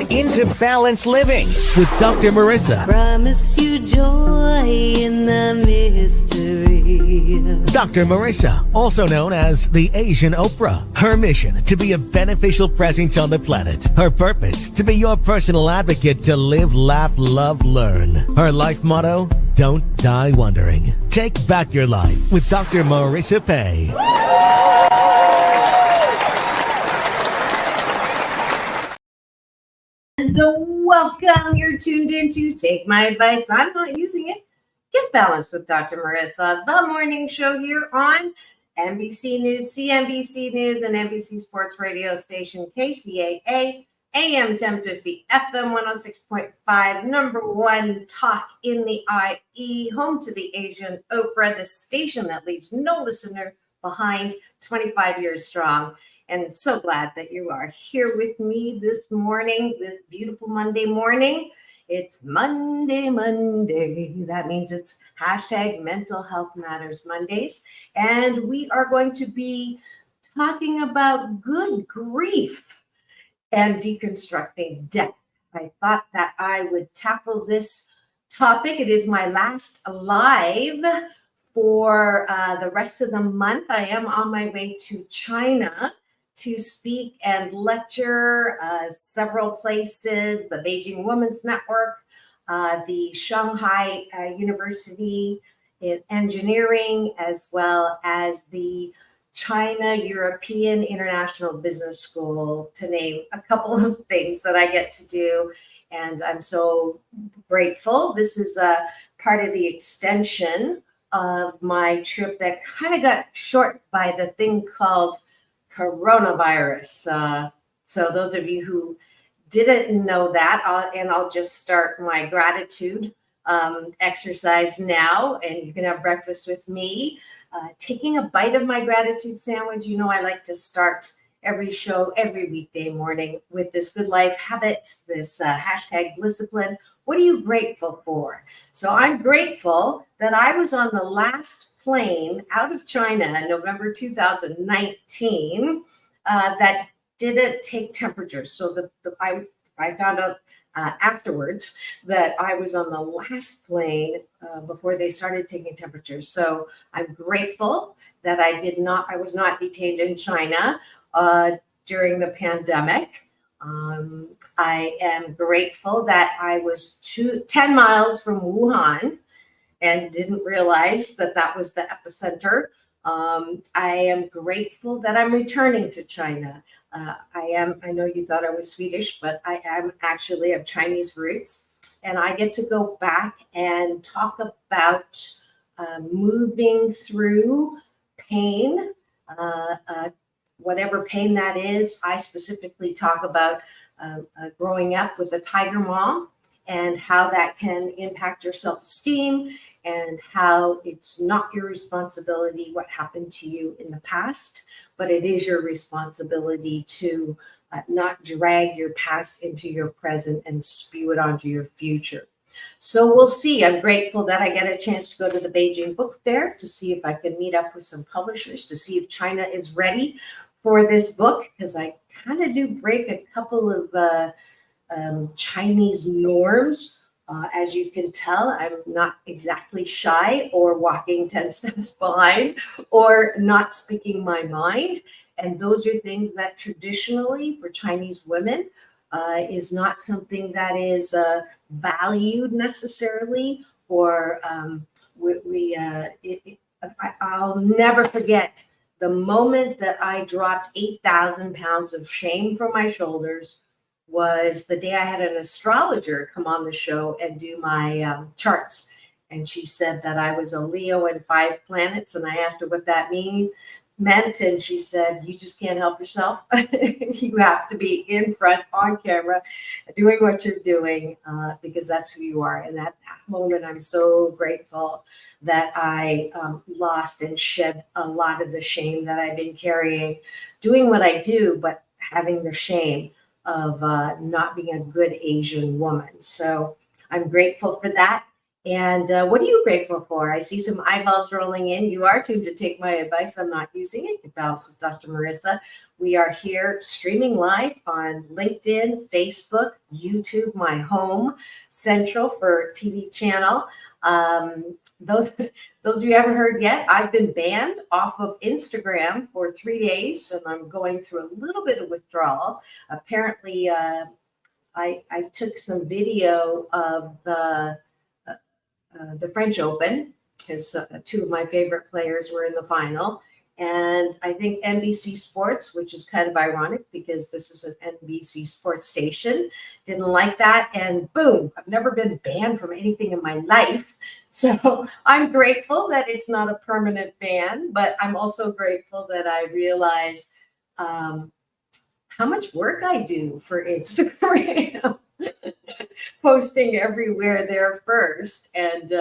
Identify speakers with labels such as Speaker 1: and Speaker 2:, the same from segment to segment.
Speaker 1: Into Balanced Living with Dr. Marissa.
Speaker 2: Promise you joy in the mystery.
Speaker 1: Dr. Marissa, also known as the Asian Oprah. Her mission, to be a beneficial presence on the planet. Her purpose, to be your personal advocate to live, laugh, love, learn. Her life motto, don't die wondering. Take back your life with Dr. Marissa Pei.
Speaker 3: Welcome. You're tuned in to Take My Advice. I'm not using it. Get Balanced with Dr. Marissa, the morning show here on NBC News, CNBC News, and NBC Sports Radio station KCAA, AM 1050, FM 106.5, number one talk in the IE, home to the Asian Oprah, the station that leaves no listener behind, 25 years strong. And so glad that you are here with me this morning, this beautiful Monday morning. It's Monday. That means it's hashtag Mental Health Matters Mondays. And we are going to be talking about good grief and deconstructing death. I thought that I would tackle this topic. It is my last live for the rest of the month. I am on my way to China to speak and lecture several places, the Beijing Women's Network, the Shanghai University in Engineering, as well as the China European International Business School, to name a couple of things that I get to do. And I'm so grateful. This is a part of the extension of my trip that kind of got short by the thing called coronavirus. So those of you who didn't know that, I'll just start my gratitude exercise now, and you can have breakfast with me. Taking a bite of my gratitude sandwich. You know, I like to start every show, every weekday morning with this good life habit, this hashtag discipline. What are you grateful for? So I'm grateful that I was on the last plane out of China in November 2019 that didn't take temperatures. So I found out afterwards that I was on the last plane before they started taking temperatures. So I'm grateful that I was not detained in China during the pandemic. I am grateful that I was 10 miles from Wuhan and didn't realize that was the epicenter. I am grateful that I'm returning to China. I know you thought I was Swedish, but I am actually of Chinese roots. And I get to go back and talk about moving through pain, whatever pain that is. I specifically talk about growing up with a tiger mom and how that can impact your self-esteem, and how it's not your responsibility what happened to you in the past, but it is your responsibility to not drag your past into your present and spew it onto your future. So we'll see. I'm grateful that I get a chance to go to the Beijing Book Fair to see if I can meet up with some publishers to see if China is ready for this book, because I kind of do break a couple of Chinese norms. As you can tell, I'm not exactly shy or walking 10 steps behind or not speaking my mind. And those are things that traditionally for Chinese women is not something that is valued necessarily, or I'll never forget the moment that I dropped 8,000 pounds of shame from my shoulders was the day I had an astrologer come on the show and do my charts. And she said that I was a Leo and 5 planets. And I asked her what that meant. And she said, you just can't help yourself. You have to be in front on camera doing what you're doing because that's who you are. And at that moment, I'm so grateful that I lost and shed a lot of the shame that I've been carrying, doing what I do, but having the shame of not being a good Asian woman. So I'm grateful for that. And what are you grateful for? I see some eyeballs rolling in. You are tuned to Take My Advice. I'm not using it. Your Balance with Dr. Marissa. We are here streaming live on LinkedIn, Facebook, YouTube, my home central for TV channel. Those of you who haven't heard yet, I've been banned off of Instagram for 3 days, and I'm going through a little bit of withdrawal. Apparently, I took some video of the French Open, because two of my favorite players were in the final. And I think NBC Sports, which is kind of ironic because this is an NBC Sports station, didn't like that. And boom, I've never been banned from anything in my life. So I'm grateful that it's not a permanent ban, but I'm also grateful that I realize how much work I do for Instagram. Posting everywhere there first, and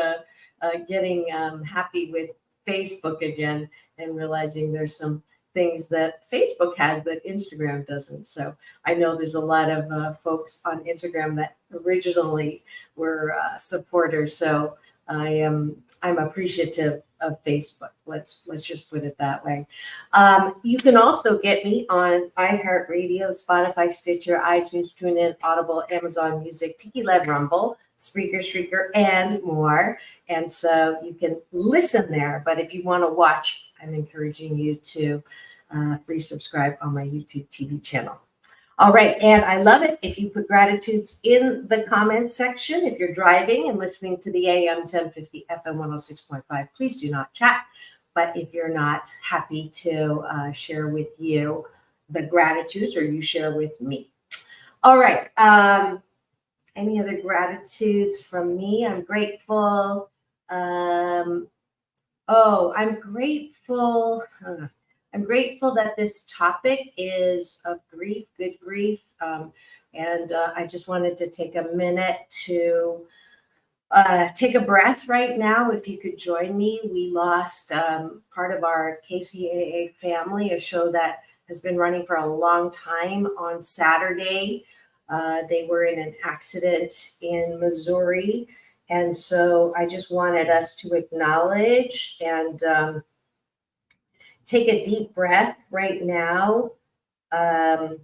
Speaker 3: getting happy with Facebook again, and realizing there's some things that Facebook has that Instagram doesn't. So I know there's a lot of folks on Instagram that originally were supporters. So I'm appreciative of Facebook. Let's just put it that way. You can also get me on iHeartRadio, Spotify, Stitcher, iTunes, TuneIn, Audible, Amazon Music, Tiki Led Rumble, Spreaker, and more. And so you can listen there. But if you want to watch, I'm encouraging you to free subscribe on my YouTube TV channel. All right. And I love it if you put gratitudes in the comment section. If you're driving and listening to the AM 1050 FM 106.5, please do not chat. But if you're not, happy to share with you the gratitudes, or you share with me. All right. Any other gratitudes from me? I'm grateful. I'm grateful. I'm grateful that this topic is of grief, good grief. And I just wanted to take a minute to take a breath right now. If you could join me, we lost part of our KCAA family, a show that has been running for a long time, on Saturday. They were in an accident in Missouri. And so I just wanted us to acknowledge and take a deep breath right now, and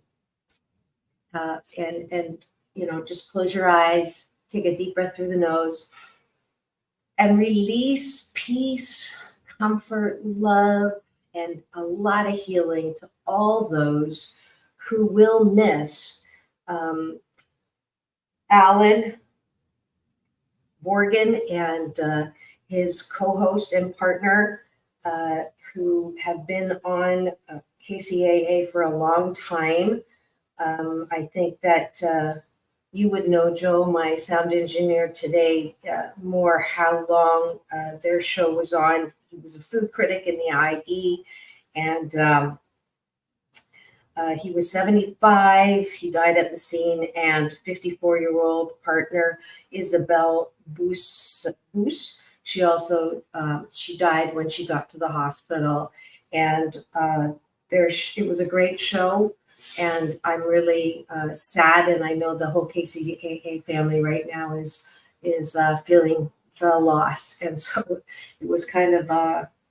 Speaker 3: just close your eyes, take a deep breath through the nose, and release peace, comfort, love, and a lot of healing to all those who will miss Alan Morgan and his co-host and partner, who have been on KCAA for a long time. I think that you would know, Joe, my sound engineer today, more how long their show was on. He was a food critic in the IE, and he was 75. He died at the scene, and 54-year-old partner, Isabel Boos. She also she died when she got to the hospital, and it was a great show, and I'm really sad, and I know the whole KCAA family right now is feeling the loss, and so it was kind of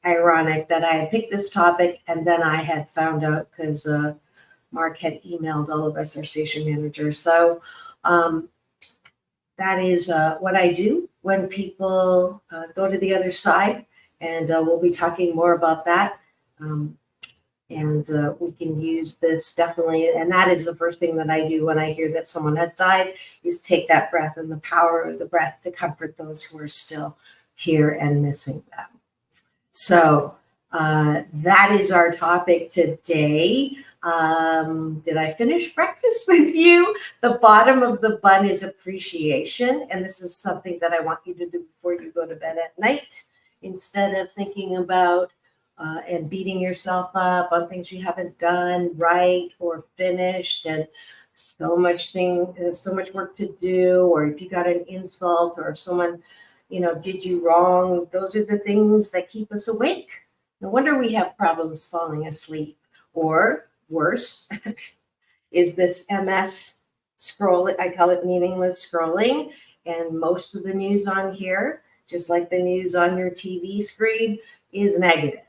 Speaker 3: ironic that I had picked this topic, and then I had found out because Mark had emailed all of us, our station manager. So that is what I do when people go to the other side, and we'll be talking more about that. And we can use this definitely, and that is the first thing that I do when I hear that someone has died, is take that breath and the power of the breath to comfort those who are still here and missing them. So that is our topic today. Did I finish breakfast with you? The bottom of the bun is appreciation. And this is something that I want you to do before you go to bed at night, instead of thinking about and beating yourself up on things you haven't done right or finished, and so much work to do, or if you got an insult, or if someone, did you wrong. Those are the things that keep us awake. No wonder we have problems falling asleep. Or worse, is this MS scroll. I call it meaningless scrolling. And most of the news on here, just like the news on your TV screen, is negative.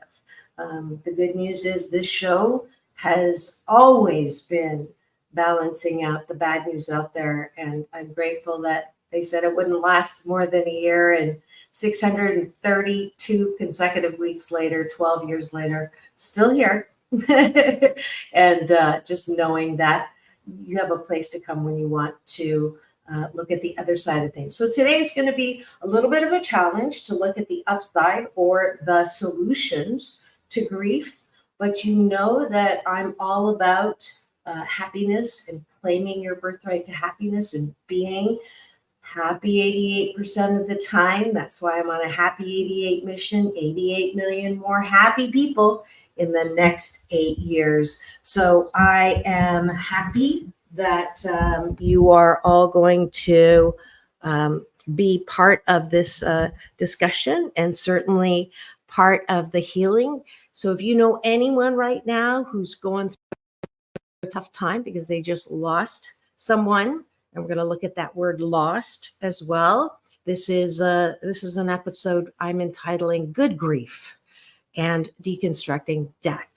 Speaker 3: The good news is this show has always been balancing out the bad news out there. And I'm grateful that they said it wouldn't last more than a year. And 632 consecutive weeks later, 12 years later, still here. And just knowing that you have a place to come when you want to look at the other side of things. So today is going to be a little bit of a challenge to look at the upside or the solutions to grief. But you know that I'm all about happiness and claiming your birthright to happiness and being happy 88% of the time. That's why I'm on a happy 88 mission, 88 million more happy people in the next 8 years. So I am happy that you are all going to be part of this discussion and certainly part of the healing. So if you know anyone right now who's going through a tough time because they just lost someone, and we're going to look at that word lost as well. This is an episode I'm entitling Good Grief and Deconstructing Death.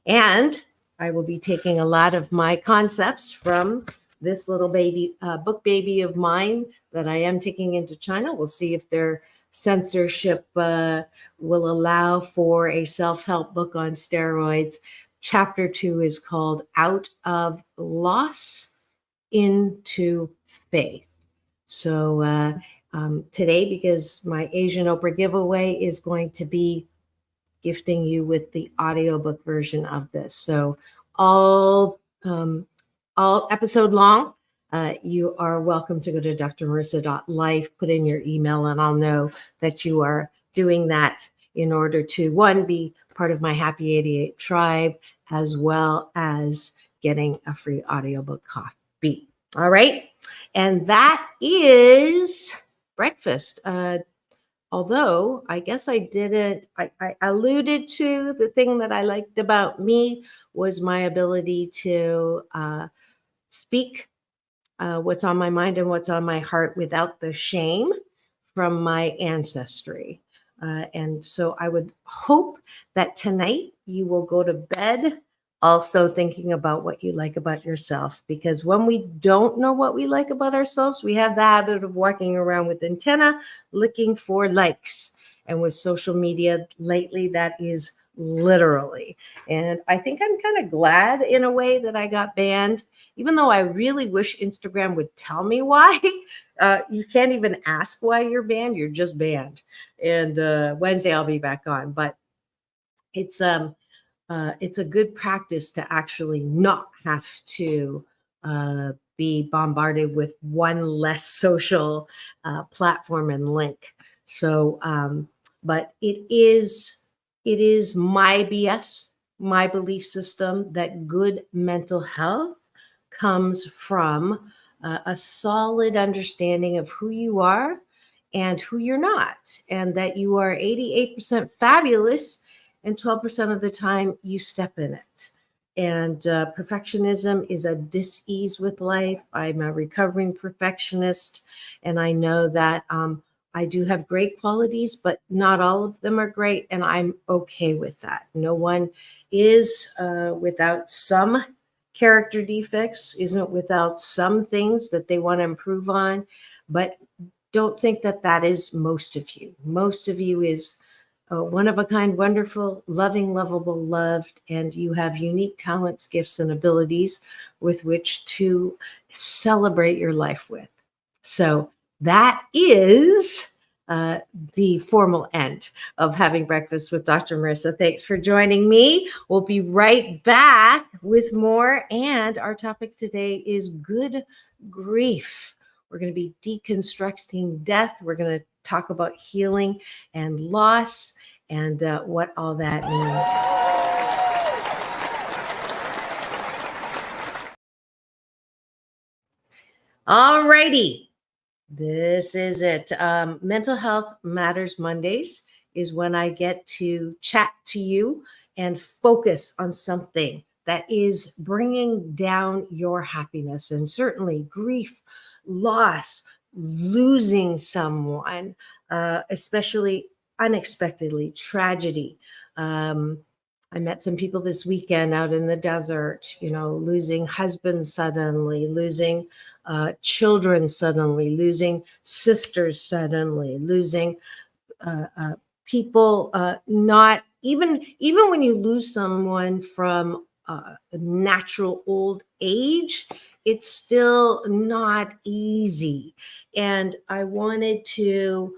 Speaker 3: And I will be taking a lot of my concepts from this little baby book baby of mine that I am taking into China. We'll see if their censorship will allow for a self-help book on steroids. Chapter 2 is called Out of Loss into Faith. So today, because my Asian Oprah giveaway is going to be gifting you with the audiobook version of this. So all episode long, you are welcome to go to drmarissa.life, put in your email, and I'll know that you are doing that in order to, one, be part of my Happy 88 tribe, as well as getting a free audiobook copy. All right. And that is breakfast. Although I guess I didn't, I alluded to the thing that I liked about me was my ability to speak what's on my mind and what's on my heart without the shame from my ancestry. And so I would hope that tonight you will go to bed also thinking about what you like about yourself, because when we don't know what we like about ourselves, we have the habit of walking around with antenna looking for likes. And with social media lately, that is literally. And I think I'm kind of glad in a way that I got banned, even though I really wish Instagram would tell me why. You can't even ask why you're banned. You're just banned. And Wednesday I'll be back on. But it's a good practice to actually not have to be bombarded with one less social platform and link. So, but it is my BS, my belief system that good mental health comes from a solid understanding of who you are and who you're not, and that you are 88% fabulous and 12% of the time you step in it. And perfectionism is a dis-ease with life. I'm a recovering perfectionist, and I know that I do have great qualities, but not all of them are great, and I'm okay with that. No one is without some character defects, isn't without some things that they want to improve on, but don't think that that is most of you. Most of you is one of a kind, wonderful, loving, lovable, loved, and you have unique talents, gifts, and abilities with which to celebrate your life with. So that is the formal end of having breakfast with Dr. Marissa. Thanks for joining me. We'll be right back with more. And our topic today is good grief. We're going to be deconstructing death. We're going to talk about healing and loss and what all that means. All righty. This is it. Mental Health Matters Mondays is when I get to chat to you and focus on something that is bringing down your happiness. And certainly grief, loss, losing someone, especially unexpectedly, tragedy. I met some people this weekend out in the desert, losing husbands suddenly, losing children suddenly, losing sisters suddenly, losing people, not even when you lose someone from natural old age, it's still not easy. And I wanted to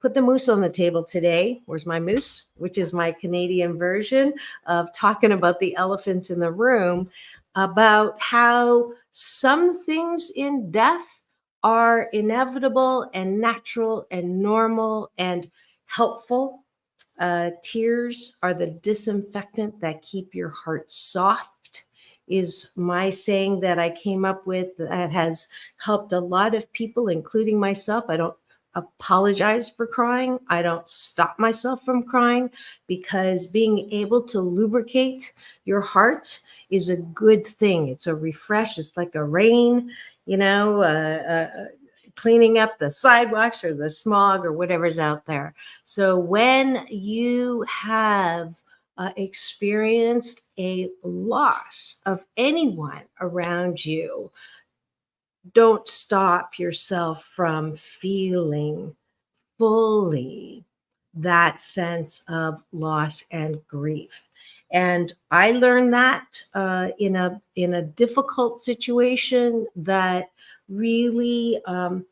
Speaker 3: put the moose on the table today. Where's my moose? Which is my Canadian version of talking about the elephant in the room, about how some things in death are inevitable and natural and normal and helpful. Tears are the disinfectant that keep your heart soft, is my saying that I came up with that has helped a lot of people, including myself. I don't apologize for crying. I don't stop myself from crying, because being able to lubricate your heart is a good thing. It's a refresh. It's like a rain, cleaning up the sidewalks or the smog or whatever's out there. So when you have experienced a loss of anyone around you, don't stop yourself from feeling fully that sense of loss and grief. And I learned that in a difficult situation that really um,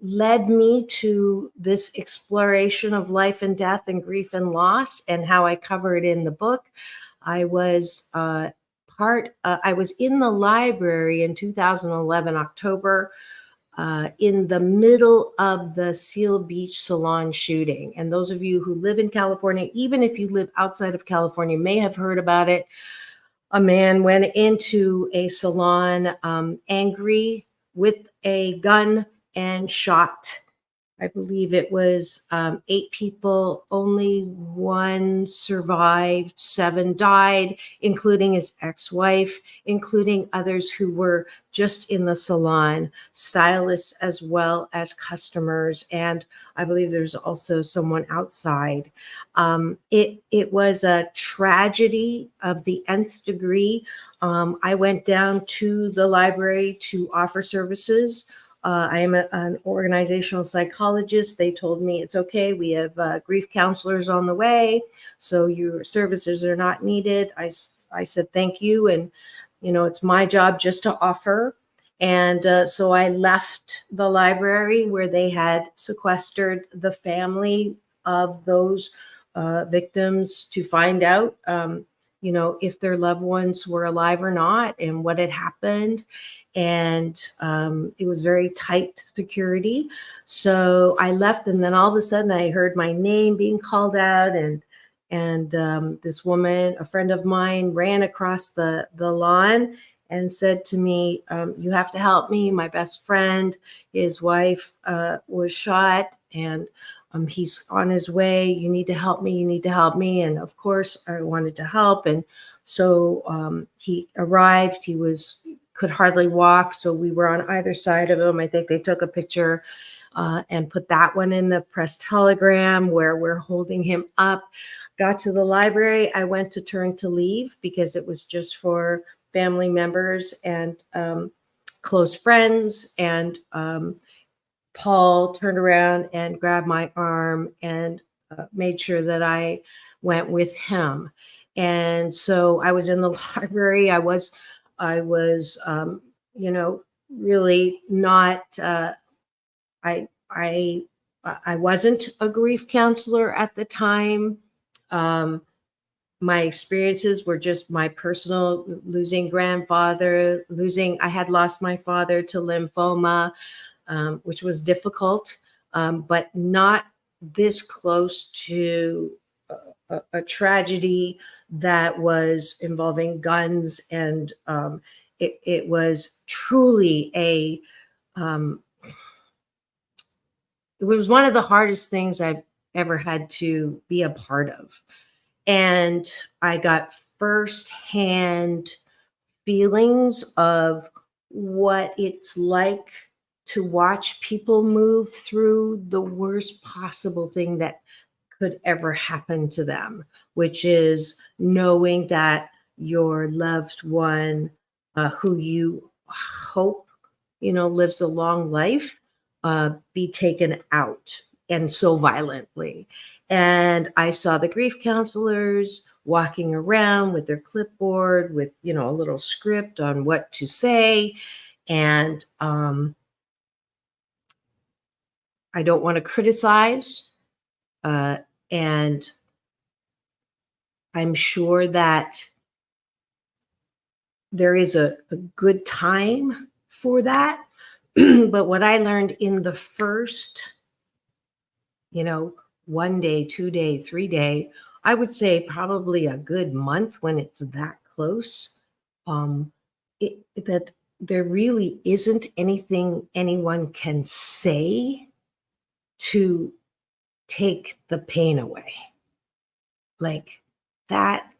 Speaker 3: led me to this exploration of life and death and grief and loss, and how I cover it in the book. I was I was in the library in 2011, October, in the middle of the Seal Beach salon shooting. And those of you who live in California, even if you live outside of California, may have heard about it. A man went into a salon angry with a gun and shot. I believe it was 8 people, only 1 survived, 7 died, including his ex-wife, including others who were just in the salon, stylists as well as customers. And I believe there's also someone outside. It was a tragedy of the nth degree. I went down to the library to offer services. I am an organizational psychologist. They told me it's okay. We have grief counselors on the way, so your services are not needed. I said thank you, and it's my job just to offer. And so I left the library where they had sequestered the family of those victims to find out, if their loved ones were alive or not and what had happened. And it was very tight security. So I left, and then all of a sudden I heard my name being called out, and this woman, a friend of mine, ran across the lawn and said to me, you have to help me. My best friend, his wife was shot, and he's on his way. You need to help me. You need to help me. And of course, I wanted to help. And so he arrived. He could hardly walk, so we were on either side of him. I think they took a picture and put that one in the press telegram where we're holding him up. Got to the library. I went to turn to leave because it was just for family members and close friends. And Paul turned around and grabbed my arm and made sure that I went with him. And so I was in the library. I was really not. I wasn't a grief counselor at the time. My experiences were just my personal losing grandfather, I had lost my father to lymphoma, which was difficult, but not this close to a tragedy that was involving guns. And it was truly it was one of the hardest things I've ever had to be a part of. And I got firsthand feelings of what it's like to watch people move through the worst possible thing that could ever happen to them, which is knowing that your loved one, who you hope, lives a long life, be taken out, and so violently. And I saw the grief counselors walking around with their clipboard with, a little script on what to say. And I don't want to criticize. And I'm sure that there is a good time for that. But what I learned in the first, 1 day, 2 day, 3 day, I would say probably a good month when it's that close, that there really isn't anything anyone can say to take the pain away. Like, that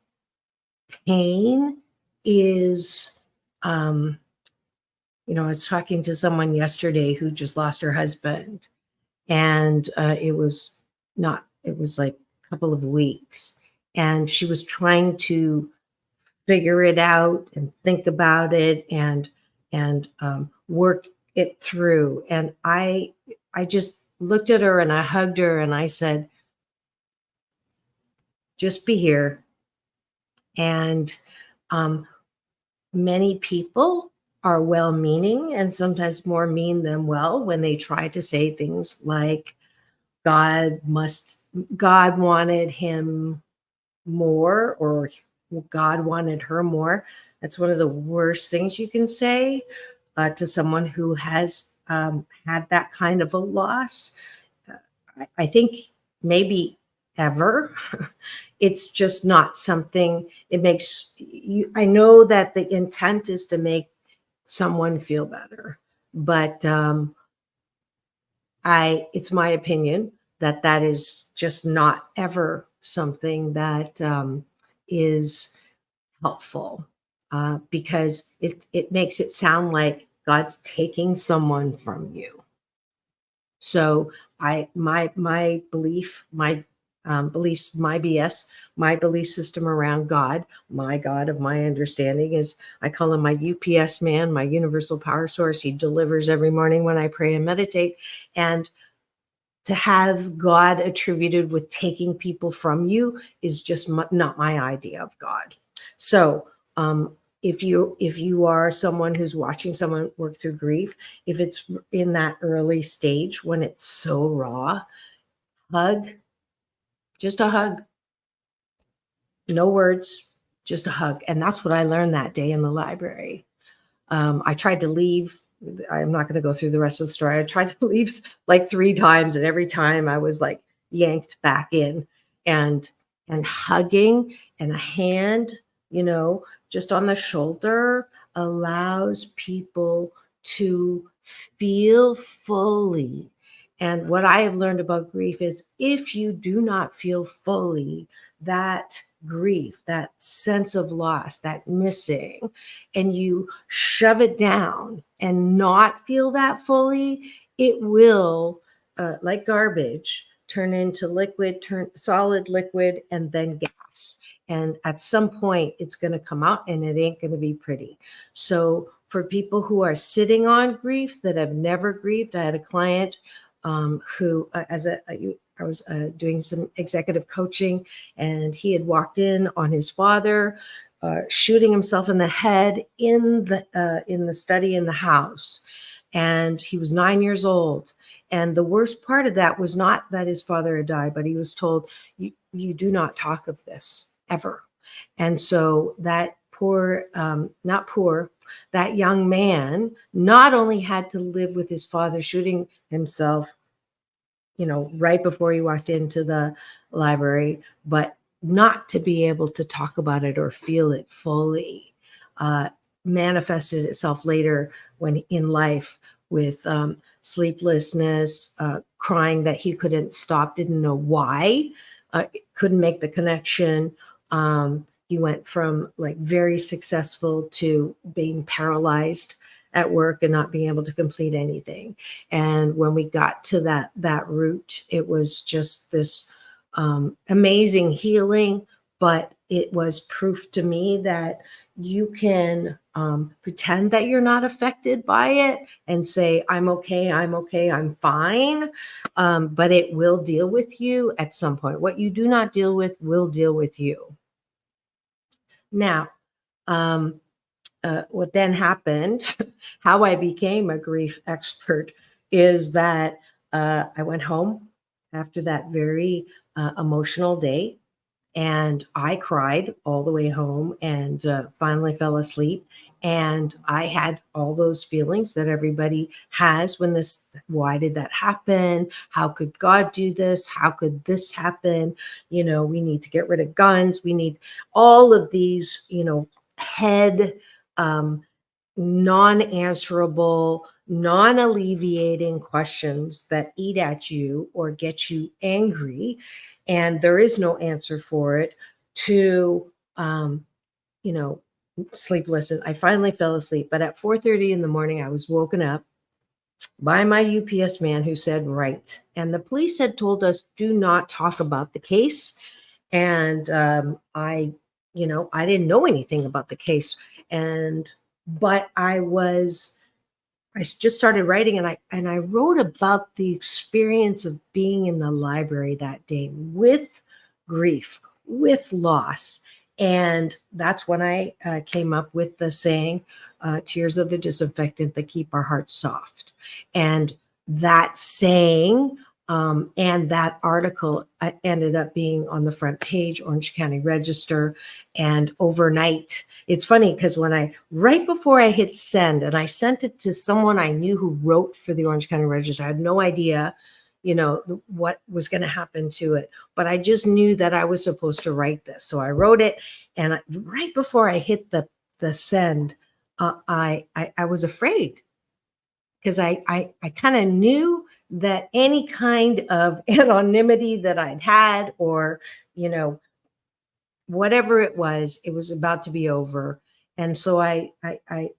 Speaker 3: pain is, I was talking to someone yesterday who just lost her husband, and it was like a couple of weeks, and she was trying to figure it out and think about it and work it through. And I just looked at her and I hugged her and I said, just be here. And many people are well-meaning and sometimes more mean than well when they try to say things like God wanted him more, or God wanted her more. That's one of the worst things you can say to someone who has had that kind of a loss. I think maybe ever. It's just not something it makes you. I know that the intent is to make someone feel better, but it's my opinion that is just not ever something that is helpful, because it makes it sound like God's taking someone from you. So my belief, my beliefs, my BS, my belief system around God, my God of my understanding is, I call him my UPS man, my universal power source. He delivers every morning when I pray and meditate. And to have God attributed with taking people from you is just not my idea of God. So if you are someone who's watching someone work through grief, if it's in that early stage when it's so raw, hug, just a hug, no words, just a hug. And that's what I learned that day in the library. I tried to leave. I'm not going to go through the rest of the story. I tried to leave like 3 times, and every time I was like yanked back in, and hugging and a hand, just on the shoulder allows people to feel fully. And what I have learned about grief is, if you do not feel fully that grief, that sense of loss, that missing, and you shove it down and not feel that fully, it will, like garbage, turn into liquid, turn solid liquid, and then gas. And at some point, it's going to come out, and it ain't going to be pretty. So for people who are sitting on grief that have never grieved, I had a client who, I was doing some executive coaching, and he had walked in on his father shooting himself in the head in the study in the house, and he was 9 years old. And the worst part of that was not that his father had died, but he was told, you do not talk of this ever. And so that that young man not only had to live with his father shooting himself, right before he walked into the library, but not to be able to talk about it or feel it fully, manifested itself later when in life with sleeplessness, crying that he couldn't stop, didn't know why, couldn't make the connection. He went from like very successful to being paralyzed at work and not being able to complete anything. And when we got to that root, it was just this amazing healing. But it was proof to me that you can pretend that you're not affected by it and say, I'm okay, I'm fine. But it will deal with you at some point. What you do not deal with will deal with you. Now, what then happened, how I became a grief expert, is that I went home after that very emotional day, and I cried all the way home and finally fell asleep. And I had all those feelings that everybody has when this, why did that happen? How could God do this? How could this happen? You know, we need to get rid of guns. We need all of these, you know, head non-answerable, non-alleviating questions that eat at you or get you angry, and there is no answer for it, to you know, sleepless. And I finally fell asleep, but at 4:30 in the morning I was woken up by my UPS man, who said, right. And the police had told us, do not talk about the case. And I, you know, I didn't know anything about the case. But I just started writing, and I wrote about the experience of being in the library that day with grief, with loss. And that's when I came up with the saying, tears are the disinfectant that keep our hearts soft. And that saying and that article ended up being on the front page, Orange County Register, and overnight. It's funny because right before I hit send, and I sent it to someone I knew who wrote for the Orange County Register, I had no idea, you know, what was going to happen to it, but I just knew that I was supposed to write this. So I wrote it, and right before I hit the send, I was afraid, because I kind of knew that any kind of anonymity that I'd had, or, you know, whatever it was about to be over. And so I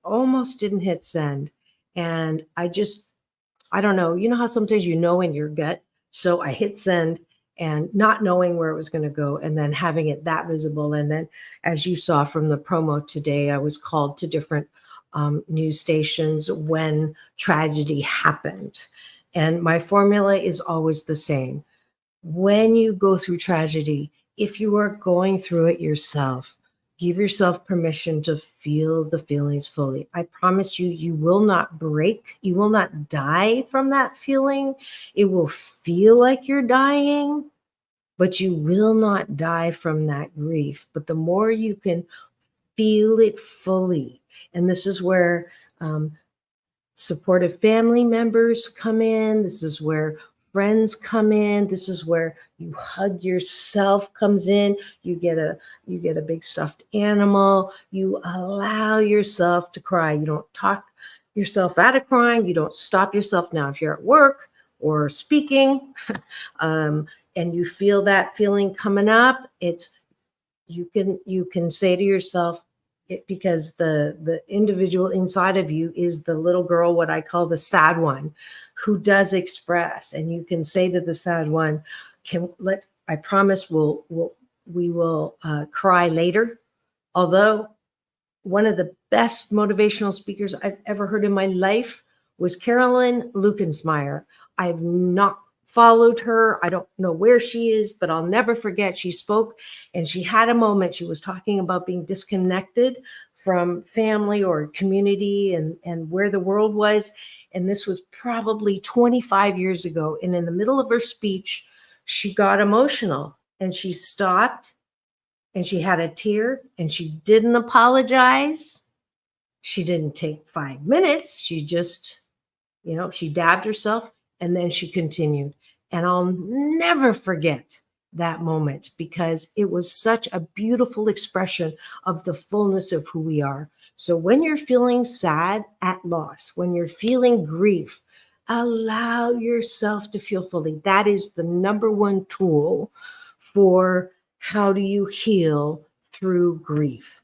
Speaker 3: almost didn't hit send. And I don't know, you know how sometimes you know in your gut. So I hit send, and not knowing where it was going to go, and then having it that visible. And then, as you saw from the promo today, I was called to different news stations when tragedy happened. And my formula is always the same. When you go through tragedy, if you are going through it yourself, give yourself permission to feel the feelings fully. I promise you, you will not break. You will not die from that feeling. It will feel like you're dying, but you will not die from that grief. But the more you can feel it fully, and this is where supportive family members come in. This is where friends come in. This is where you hug yourself comes in. You get a big stuffed animal. You allow yourself to cry. You don't talk yourself out of crying. You don't stop yourself. Now, if you're at work or speaking, and you feel that feeling coming up, you can say to yourself, because the individual inside of you is the little girl, what I call the sad one, who does express. And you can say to the sad one, I promise we will cry later. Although one of the best motivational speakers I've ever heard in my life was Carolyn Lukensmeyer. I've not followed her. I don't know where she is, but I'll never forget. She spoke, and she had a moment. She was talking about being disconnected from family or community and where the world was. And this was probably 25 years ago. And in the middle of her speech, she got emotional, and she stopped, and she had a tear, and she didn't apologize. She didn't take 5 minutes. She just, she dabbed herself, and then she continued. And I'll never forget that moment, because it was such a beautiful expression of the fullness of who we are. So when you're feeling sad at loss, when you're feeling grief, allow yourself to feel fully. That is the number one tool for how do you heal through grief.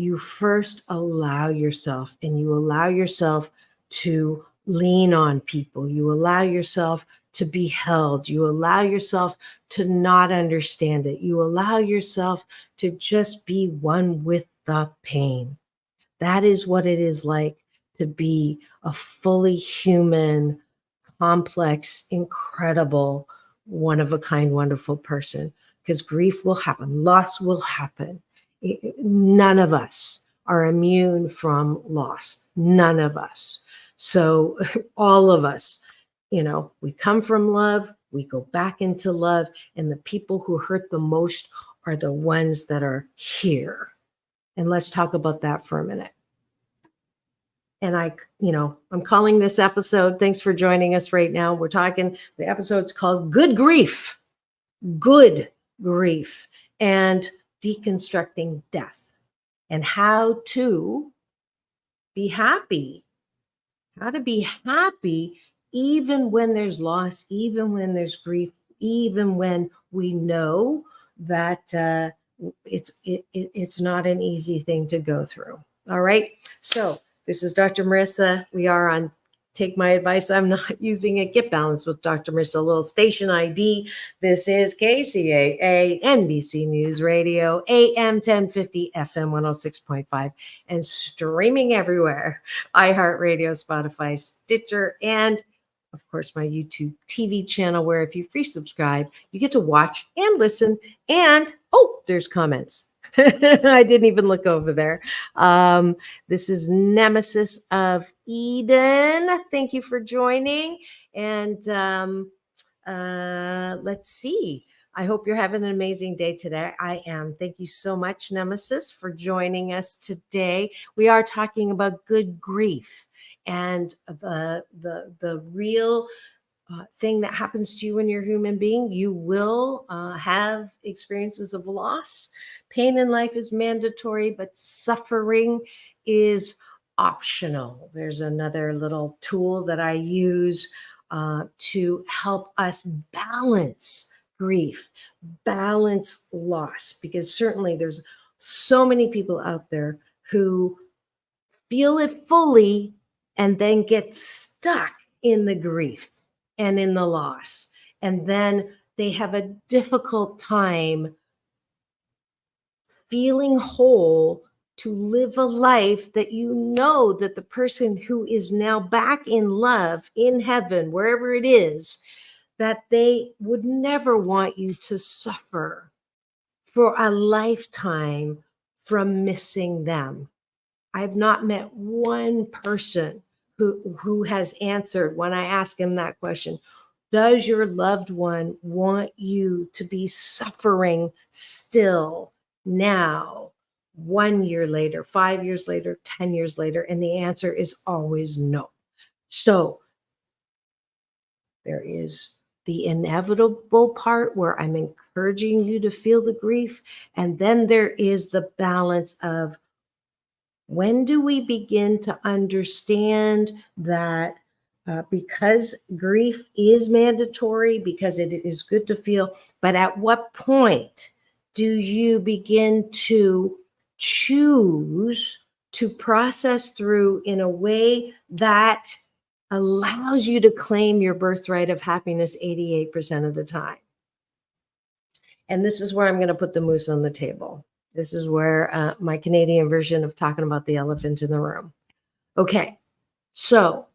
Speaker 3: you first allow yourself, and you allow yourself to lean on people. You allow yourself to be held. You allow yourself to not understand it. You allow yourself to just be one with the pain. That is what it is like to be a fully human, complex, incredible, one of a kind, wonderful person. Because grief will happen, loss will happen. None of us are immune from loss. None of us. So, all of us, we come from love, we go back into love, and the people who hurt the most are the ones that are here. And let's talk about that for a minute. And I'm calling this episode, thanks for joining us right now. The episode's called Good Grief, and deconstructing death, and how to be happy, even when there's loss, even when there's grief, even when we know that it's not an easy thing to go through. All right. So this is Dr. Marissa. We are on Take My Advice. I'm not using it. Get Balanced with Dr. Marissa. A little station ID. This is KCAA NBC News Radio, AM 1050, FM 106.5, and streaming everywhere. iHeartRadio, Spotify, Stitcher, and of course, my YouTube TV channel, where if you free subscribe, you get to watch and listen. And, there's comments. I didn't even look over there. This is Nemesis of Eden. Thank you for joining. And let's see. I hope you're having an amazing day today. I am. Thank you so much, Nemesis, for joining us today. We are talking about good grief and the real thing that happens to you when you're a human being. You will have experiences of loss. Pain in life is mandatory, but suffering is optional. There's another little tool that I use to help us balance grief, balance loss, because certainly there's so many people out there who feel it fully and then get stuck in the grief and in the loss. And then they have a difficult time feeling whole to live a life that that the person who is now back in love, in heaven, wherever it is, that they would never want you to suffer for a lifetime from missing them. I've not met one person who has answered when I ask him that question. Does your loved one want you to be suffering still now, 1 year later, 5 years later, 10 years later? And the answer is always no. So there is the inevitable part where I'm encouraging you to feel the grief. And then there is the balance of, when do we begin to understand that because grief is mandatory, because it is good to feel, but at what point do you begin to choose to process through in a way that allows you to claim your birthright of happiness 88% of the time? And this is where I'm going to put the moose on the table. This is where my Canadian version of talking about the elephant in the room. Okay, so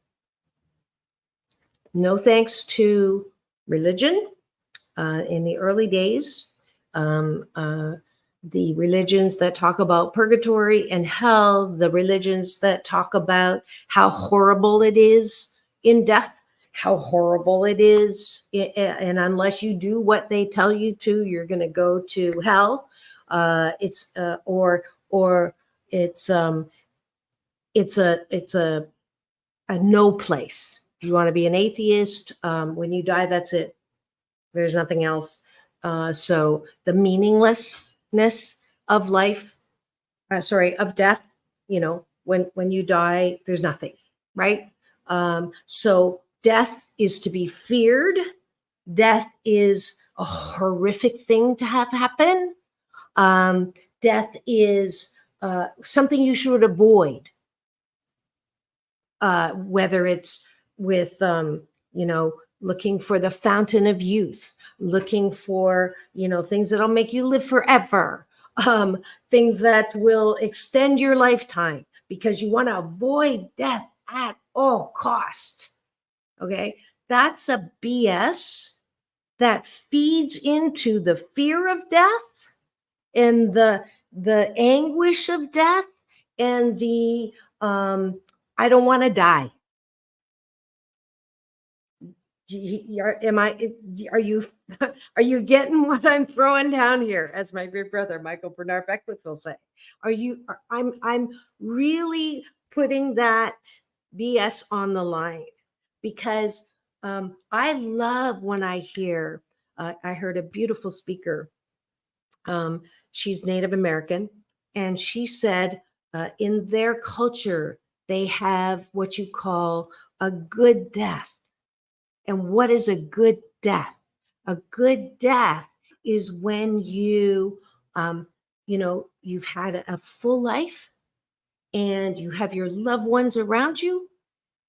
Speaker 3: no thanks to religion. In the early days, the religions that talk about purgatory and hell, the religions that talk about how horrible it is in death, how horrible it is, and unless you do what they tell you to, you're going to go to hell. It's a no place. If you want to be an atheist, when you die, that's it. There's nothing else. So the meaninglessness of life, of death, when you die, there's nothing, right? So death is to be feared. Death is a horrific thing to have happen. Death is something you should avoid, whether it's with, looking for the fountain of youth, looking for, things that'll make you live forever, things that will extend your lifetime because you want to avoid death at all cost. Okay. That's a BS that feeds into the fear of death and the anguish of death and the I don't want to die. Are you are you getting what I'm throwing down here? As my great brother Michael Bernard Beckwith will say, I'm really putting that BS on the line because I love when I hear. I heard a beautiful speaker. She's Native American, and she said in their culture they have what you call a good death. And what is a good death? A good death is when you've had a full life and you have your loved ones around you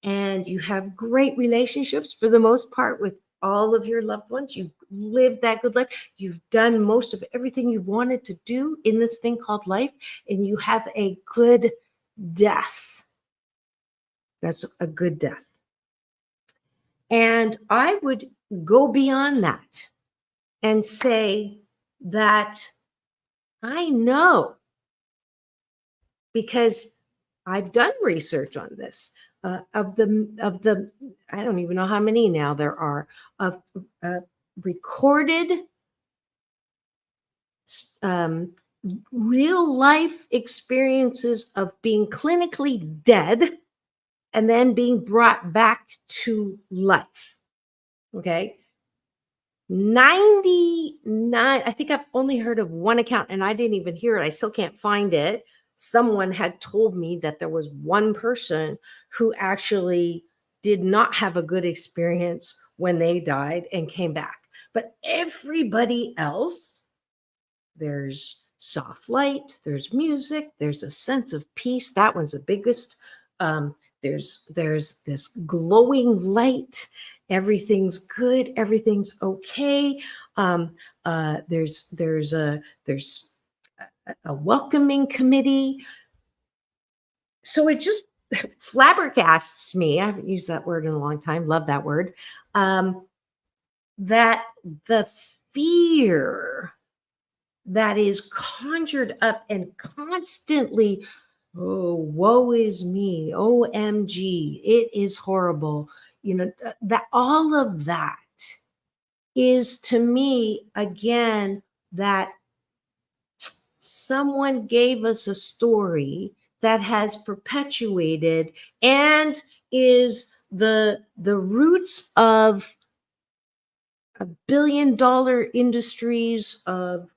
Speaker 3: and you have great relationships for the most part with all of your loved ones. You've lived that good life. You've done most of everything you wanted to do in this thing called life, and you have a good death. That's a good death. And I would go beyond that and say that I know, because I've done research on this, of the I don't even know how many now there are of recorded real life experiences of being clinically dead and then being brought back to life. Okay. 99, I think I've only heard of one account, and I didn't even hear it. I still can't find it. Someone had told me that there was one person who actually did not have a good experience when they died and came back. But everybody else, there's soft light, there's music, there's a sense of peace. That was the biggest. There's this glowing light. Everything's good. Everything's okay. There's a welcoming committee. So it just flabbergasts me. I haven't used that word in a long time. Love that word. That the fear that is conjured up and constantly, oh, woe is me, OMG, it is horrible. That all of that is, to me, again, that someone gave us a story that has perpetuated and is the roots of $1 billion industries of,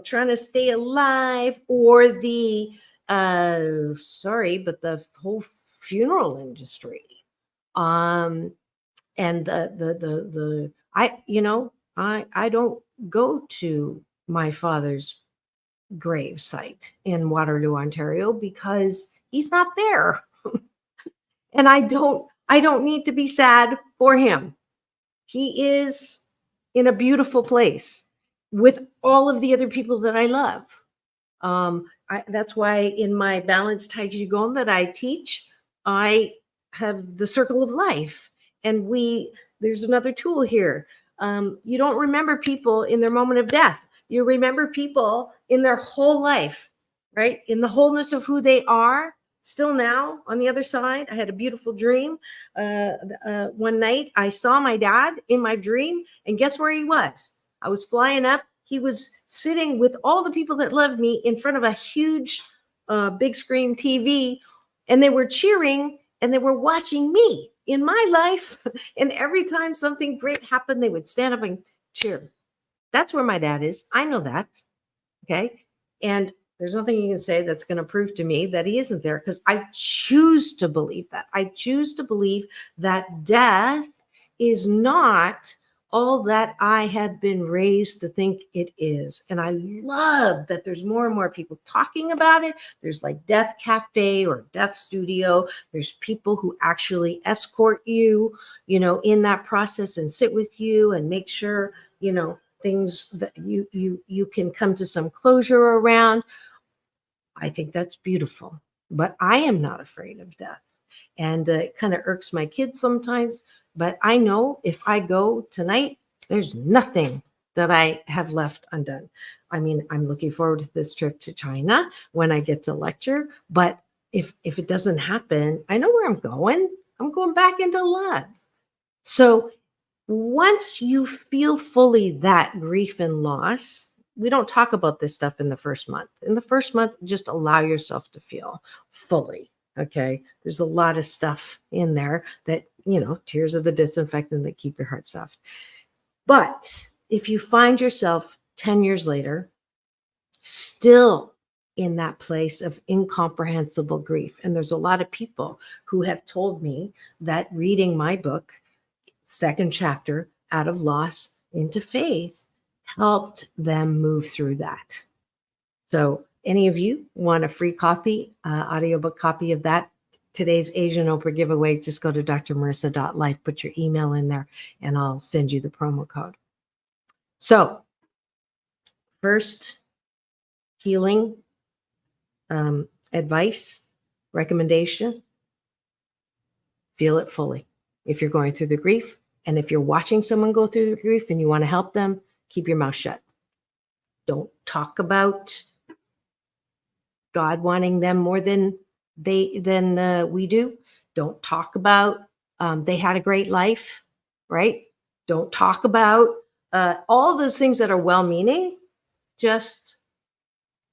Speaker 3: trying to stay alive, or the the whole funeral industry. And I don't go to my father's grave site in Waterloo, Ontario, because he's not there. And I don't need to be sad for him. He is in a beautiful place with all of the other people that I love. That's why in my balanced Tai Chi Gong that I teach, I have the circle of life. And there's another tool here. You don't remember people in their moment of death. You remember people in their whole life, right? In the wholeness of who they are. Still now, on the other side, I had a beautiful dream. One night, I saw my dad in my dream, and guess where he was? I was flying up. He was sitting with all the people that love me in front of a huge big screen TV, and they were cheering, and they were watching me in my life. And every time something great happened, they would stand up and cheer. That's where my dad is. I know that. Okay. And there's nothing you can say that's going to prove to me that he isn't there, because I choose to believe that. I choose to believe that death is not all that I have been raised to think it is. And I love that there's more and more people talking about it. There's like Death Cafe or Death Studio. There's people who actually escort you, in that process and sit with you and make sure, things that you can come to some closure around. I think that's beautiful, but I am not afraid of death. And it kind of irks my kids sometimes, but I know if I go tonight, there's nothing that I have left undone. I mean, I'm looking forward to this trip to China when I get to lecture, but if it doesn't happen, I know where I'm going. I'm going back into love. So once you feel fully that grief and loss, we don't talk about this stuff in the first month. In the first month, just allow yourself to feel fully. Okay. There's a lot of stuff in there that, tears are the disinfectant that keep your heart soft. But if you find yourself 10 years later, still in that place of incomprehensible grief, and there's a lot of people who have told me that reading my book, second chapter, Out of Loss into Faith, helped them move through that. So any of you want a free copy, audiobook copy of that, today's Asian Oprah giveaway, just go to drmarissa.life, put your email in there, and I'll send you the promo code. So first, healing advice, recommendation, feel it fully. If you're going through the grief, and if you're watching someone go through the grief and you want to help them, keep your mouth shut. Don't talk about God wanting them more than we do. Don't talk about they had a great life, right? Don't talk about all those things that are well-meaning. Just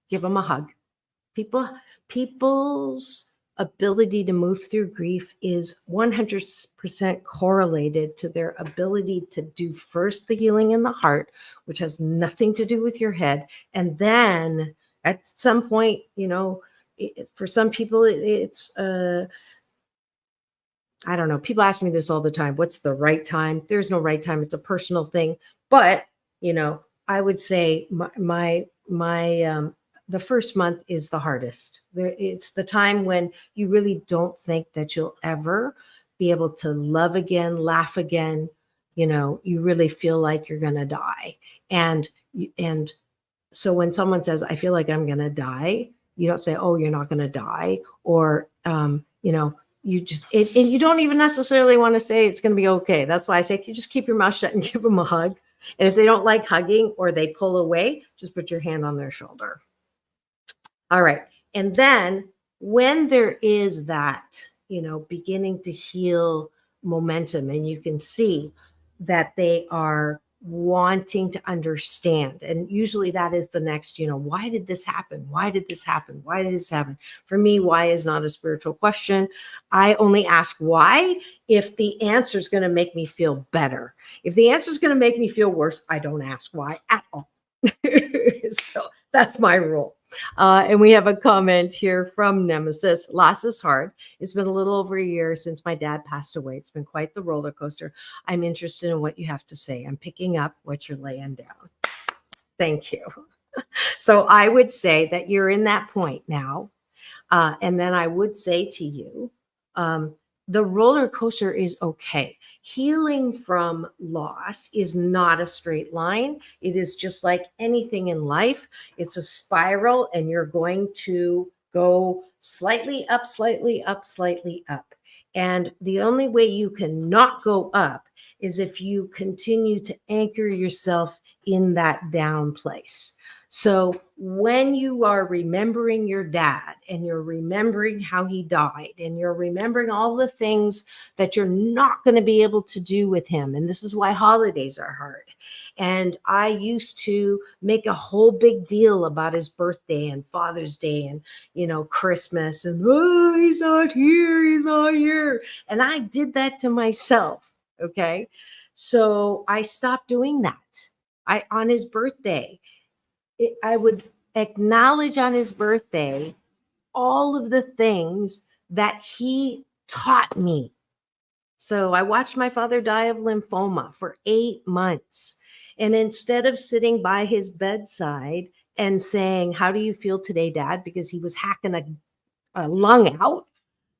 Speaker 3: give them a hug. People's ability to move through grief is 100% correlated to their ability to do first the healing in the heart, which has nothing to do with your head. And then at some point, for some people, it's, I don't know. People ask me this all the time. What's the right time? There's no right time. It's a personal thing. But, I would say the first month is the hardest. It's the time when you really don't think that you'll ever be able to love again, laugh again. You really feel like you're going to die. And so when someone says, I feel like I'm going to die, you don't say, oh, you're not going to die. Or, you just, and you don't even necessarily want to say it's going to be okay. That's why I say, you just keep your mouth shut and give them a hug. And if they don't like hugging or they pull away, just put your hand on their shoulder. All right. And then when there is that, beginning to heal momentum, and you can see that they are wanting to understand. And usually that is the next, why did this happen? Why did this happen? Why did this happen? For me, why is not a spiritual question. I only ask why if the answer is going to make me feel better. If the answer is going to make me feel worse, I don't ask why at all. So that's my rule. And we have a comment here from Nemesis. Loss is hard. It's been a little over a year since my dad passed away. It's been quite the roller coaster. I'm interested in what you have to say. I'm picking up what you're laying down. Thank you. So I would say that you're in that point now. And then I would say to you, the roller coaster is okay. Healing from loss is not a straight line. It is just like anything in life. It's a spiral, and you're going to go slightly up, slightly up, slightly up. And the only way you can not go up is if you continue to anchor yourself in that down place. So when you are remembering your dad, and you're remembering how he died, and you're remembering all the things that you're not going to be able to do with him, and this is why holidays are hard. And I used to make a whole big deal about his birthday and Father's Day and, Christmas, and, oh, he's not here. And I did that to myself. Okay. So I stopped doing that. On his birthday, I would acknowledge on his birthday all of the things that he taught me So I watched my father die of lymphoma for 8 months. And instead of sitting by his bedside and saying, "How do you feel today, Dad?" Because he was hacking a lung out,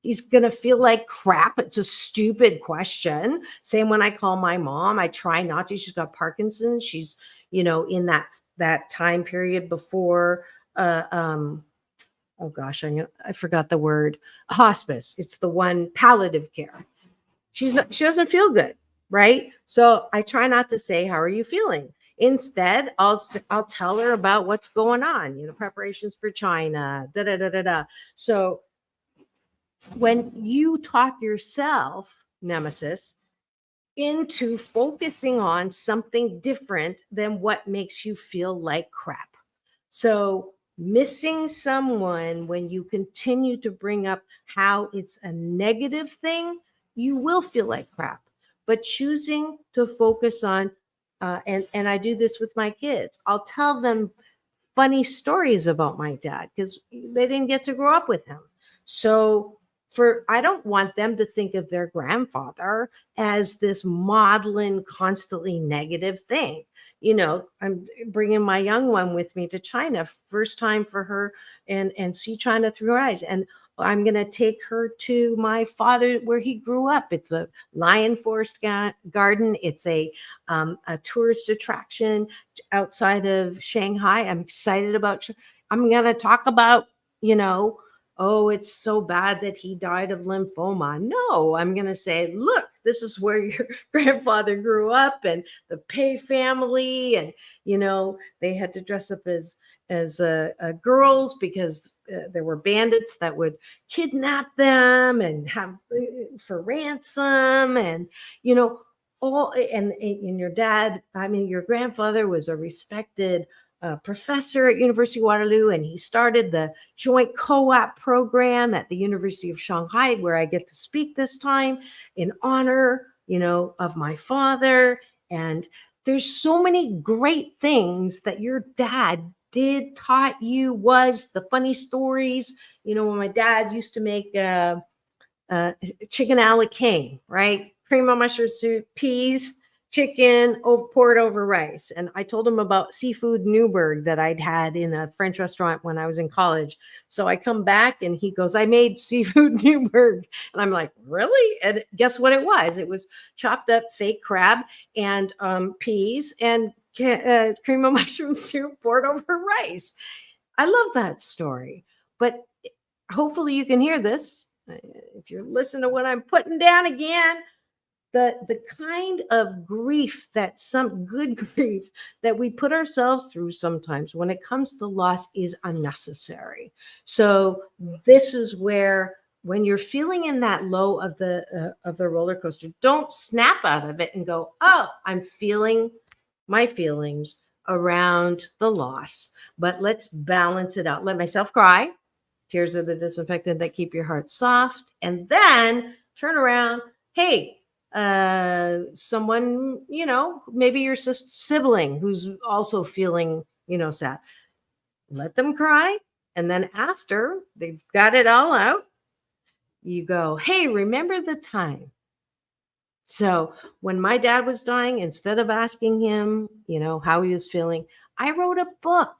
Speaker 3: he's going to feel like crap. It's a stupid question. Same when I call my mom. I try not to. She's got Parkinson's. She's, in that time period before, uh, um, oh gosh, I forgot the word, hospice. It's the one, palliative care. She doesn't feel good, right? So I try not to say, "How are you feeling?" Instead, I'll tell her about what's going on, preparations for China, da da da da da. So when you talk yourself, Nemesis, into focusing on something different than what makes you feel like crap. So, missing someone, when you continue to bring up how it's a negative thing, you will feel like crap. But choosing to focus on, and I do this with my kids, I'll tell them funny stories about my dad because they didn't get to grow up with him. So I don't want them to think of their grandfather as this maudlin, constantly negative thing. I'm bringing my young one with me to China, first time for her, and see China through her eyes. And I'm going to take her to my father where he grew up. It's a lion forest garden. It's a tourist attraction outside of Shanghai. I'm excited about. I'm going to talk about, oh, it's so bad that he died of lymphoma. No, I'm going to say, look, this is where your grandfather grew up, and the Pei family, and they had to dress up as girls because there were bandits that would kidnap them and have for ransom, and all. And your dad, your grandfather was a respected professor at University of Waterloo, and he started the joint co-op program at the University of Shanghai, where I get to speak this time in honor, of my father. And there's so many great things that your dad taught you, was the funny stories. When my dad used to make chicken a la king, right? Cream of mushroom soup, peas, chicken, poured over rice. And I told him about seafood Newburgh that I'd had in a French restaurant when I was in college. So I come back and he goes, "I made seafood Newburgh." And I'm like, "Really?" And guess what it was? It was chopped up fake crab and peas and cream of mushroom soup poured over rice. I love that story. But hopefully you can hear this. If you're listening to what I'm putting down again, the kind of grief, that some good grief that we put ourselves through sometimes when it comes to loss, is unnecessary. So this is where, when you're feeling in that low of the roller coaster, don't snap out of it and go, "Oh, I'm feeling my feelings around the loss," but let's balance it out. Let myself cry. Tears are the disinfectant that keep your heart soft. And then turn around. Hey, someone, maybe your sibling who's also feeling, sad. Let them cry. And then after they've got it all out, you go, "Hey, remember the time?" So when my dad was dying, instead of asking him, how he was feeling, I wrote a book.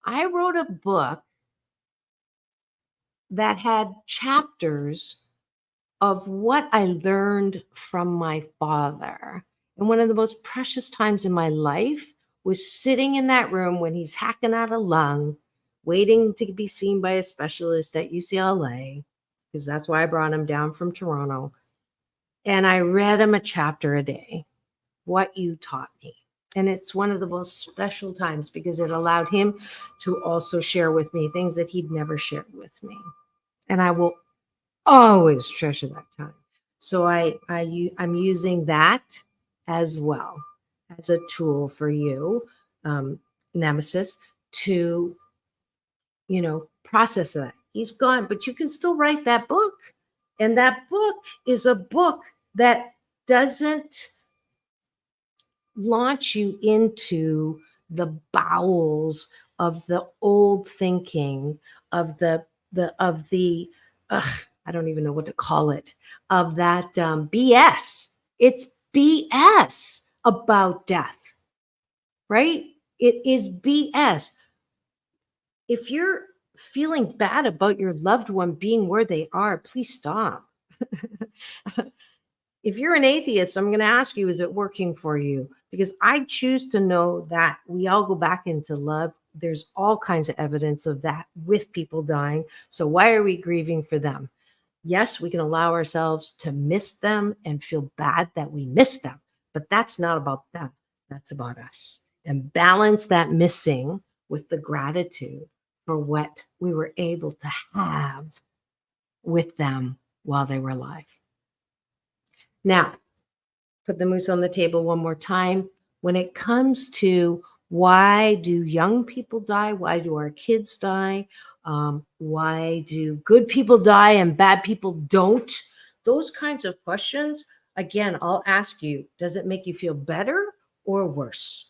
Speaker 3: I wrote a book that had chapters of what I learned from my father. And one of the most precious times in my life was sitting in that room when he's hacking out a lung, waiting to be seen by a specialist at UCLA, because that's why I brought him down from Toronto. And I read him a chapter a day, "What You Taught Me." And it's one of the most special times because it allowed him to also share with me things that he'd never shared with me. And I will always treasure that time. So I'm using that as well as a tool for you, Nemesis, to process that. He's gone, but you can still write that book. And that book is a book that doesn't launch you into the bowels of the old thinking, of the I don't even know what to call it, of that BS. It's BS about death, right? It is BS. If you're feeling bad about your loved one being where they are, please stop. If you're an atheist, I'm going to ask you, is it working for you? Because I choose to know that we all go back into love. There's all kinds of evidence of that with people dying. So why are we grieving for them? Yes, we can allow ourselves to miss them and feel bad that we miss them, but that's not about them. That's about us. And balance that missing with the gratitude for what we were able to have with them while they were alive. Now, put the moose on the table one more time. When it comes to why do young people die? Why do our kids die? Why do good people die and bad people don't? Those kinds of questions, again, I'll ask you, does it make you feel better or worse?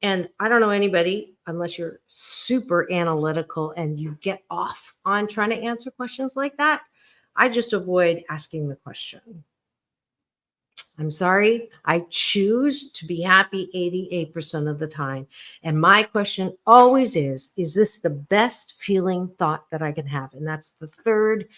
Speaker 3: And I don't know anybody, unless you're super analytical and you get off on trying to answer questions like that. I just avoid asking the question. I'm sorry. I choose to be happy 88% of the time. And my question always is this the best feeling thought that I can have? And that's the third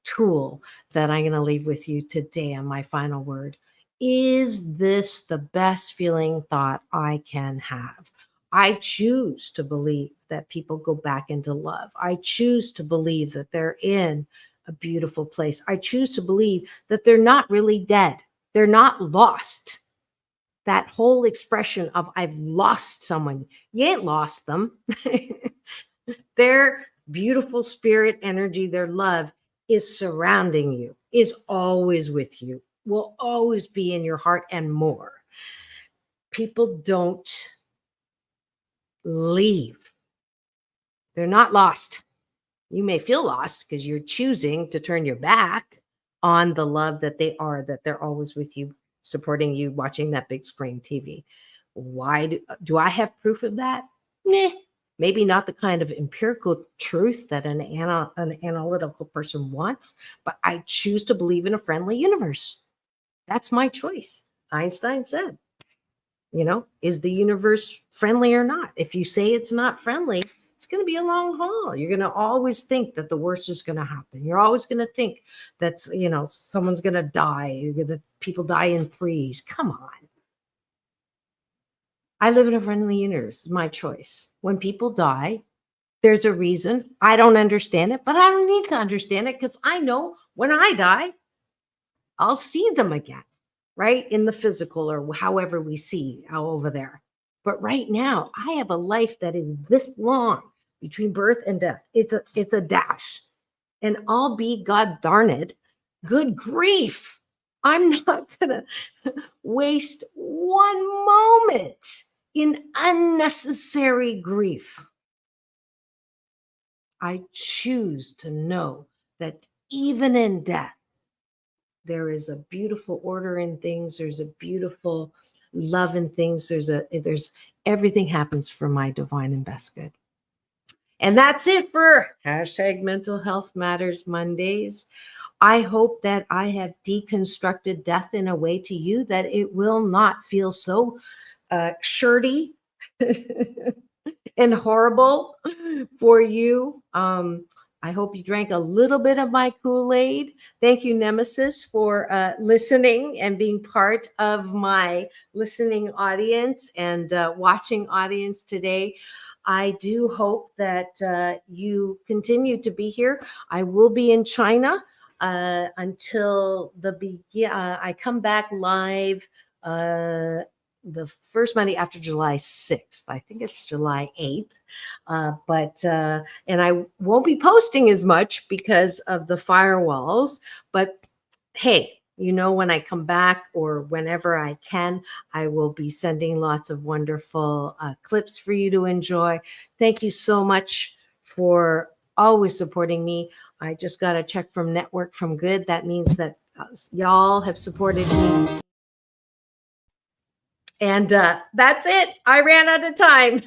Speaker 3: tool that I'm going to leave with you today on my final word. Is this the best feeling thought I can have? I choose to believe that people go back into love. I choose to believe that they're in a beautiful place. I choose to believe that they're not really dead. They're not lost. That whole expression of I've lost someone, you ain't lost them. Their beautiful spirit energy, their love is surrounding you, is always with you, will always be in your heart and more. People don't leave. They're not lost. You may feel lost because you're choosing to turn your back on the love that they are, that they're always with you, supporting you, watching that big screen TV. Why do I have proof of that? Nah, maybe not the kind of empirical truth that an analytical person wants, but I choose to believe in a friendly universe. That's my choice. Einstein said, is the universe friendly or not? If you say it's not friendly, it's going to be a long haul. You're going to always think that the worst is going to happen. You're always going to think that, someone's going to die, that people die in threes. Come on. I live in a friendly universe. It's my choice. When people die, there's a reason. I don't understand it, but I don't need to understand it because I know when I die, I'll see them again, right? In the physical or however we see over there. But right now, I have a life that is this long between birth and death. It's a dash. And I'll be, God darn it, good grief. I'm not going to waste one moment in unnecessary grief. I choose to know that even in death, there is a beautiful order in things. There's a beautiful love in things. There's everything happens for my divine and best good. And that's it for #Mental Health Matters Mondays. I hope that I have deconstructed death in a way to you that it will not feel so shirty and horrible for you. I hope you drank a little bit of my Kool-Aid. Thank you, Nemesis, for listening and being part of my listening audience and watching audience today. I do hope that you continue to be here. I will be in China until I come back live the first Monday after July 6th. I think it's July 8th. And I won't be posting as much because of the firewalls, but hey, when I come back or whenever I can, I will be sending lots of wonderful clips for you to enjoy. Thank you so much for always supporting me. I just got a check from Network from Good. That means that y'all have supported me. And that's it. I ran out of time.